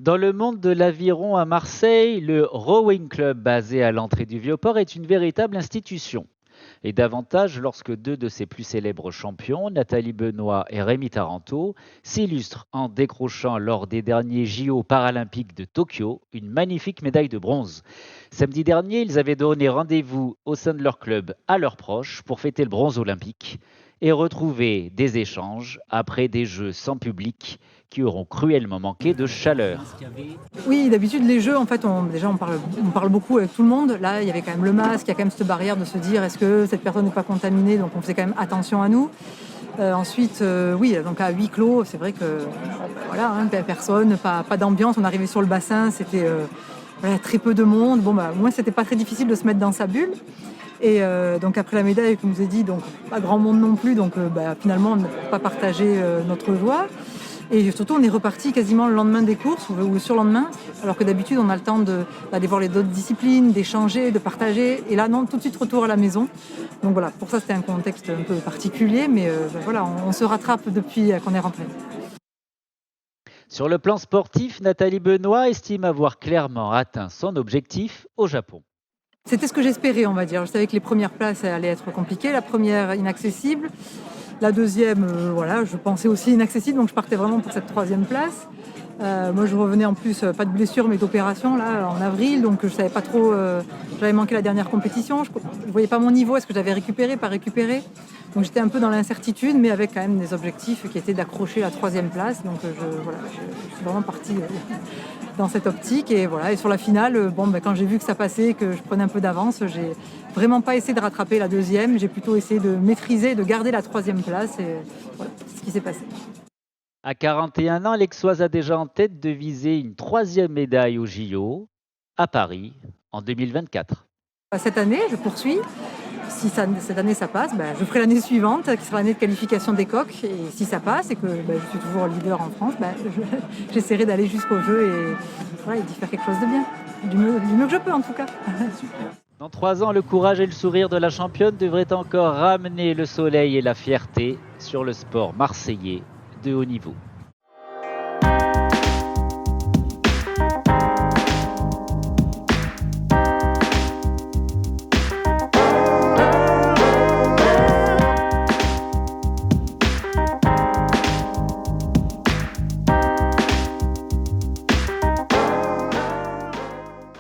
Dans le monde de l'aviron à Marseille, le Rowing Club basé à l'entrée du Vieux-Port est une véritable institution. Et davantage lorsque deux de ses plus célèbres champions, Nathalie Benoît et Rémi Taranto, s'illustrent en décrochant lors des derniers JO paralympiques de Tokyo une magnifique médaille de bronze. Samedi dernier, ils avaient donné rendez-vous au sein de leur club à leurs proches pour fêter le bronze olympique et retrouver des échanges après des jeux sans public qui auront cruellement manqué de chaleur. Oui, d'habitude, les jeux, en fait, on parle beaucoup avec tout le monde. Là, il y avait quand même le masque, il y a quand même cette barrière de se dire est-ce que cette personne n'est pas contaminée, donc on faisait quand même attention à nous. Ensuite, oui, donc à huis clos, c'est vrai que voilà, hein, personne, pas d'ambiance. On arrivait sur le bassin, c'était voilà, très peu de monde. Bon, bah, moi, c'était pas très difficile de se mettre dans sa bulle. Et donc après la médaille, comme je vous ai dit, donc pas grand monde non plus, donc finalement, on n'a pas partagé notre joie. Et surtout, on est reparti quasiment le lendemain des courses ou le surlendemain, alors que d'habitude, on a le temps d'aller voir les autres disciplines, d'échanger, de partager. Et là, non, tout de suite, retour à la maison. Donc voilà, pour ça, c'était un contexte un peu particulier, mais voilà, on se rattrape depuis qu'on est rentré. Sur le plan sportif, Nathalie Benoît estime avoir clairement atteint son objectif au Japon. C'était ce que j'espérais, on va dire. Je savais que les premières places allaient être compliquées, la première inaccessible. La deuxième, voilà, je pensais aussi inaccessible, donc je partais vraiment pour cette troisième place. Moi, je revenais en plus, pas de blessure, mais d'opération, là, en avril, donc je savais pas trop, j'avais manqué la dernière compétition, je voyais pas mon niveau, est-ce que j'avais récupéré, pas récupéré. Donc j'étais un peu dans l'incertitude, mais avec quand même des objectifs qui étaient d'accrocher la troisième place, donc je suis vraiment partie dans cette optique, et voilà. Et sur la finale, quand j'ai vu que ça passait, que je prenais un peu d'avance, j'ai vraiment pas essayé de rattraper la deuxième, j'ai plutôt essayé de maîtriser, de garder la troisième place, et voilà, c'est ce qui s'est passé. À 41 ans, l'Aixoise a déjà en tête de viser une troisième médaille au JO à Paris en 2024. Cette année, je poursuis. Si cette année ça passe, je ferai l'année suivante, qui sera l'année de qualification des coqs. Et si ça passe et que je suis toujours leader en France, j'essaierai d'aller jusqu'au jeu et, voilà, et d'y faire quelque chose de bien. Du mieux que je peux en tout cas. Dans 3 ans, le courage et le sourire de la championne devraient encore ramener le soleil et la fierté sur le sport marseillais de haut niveau.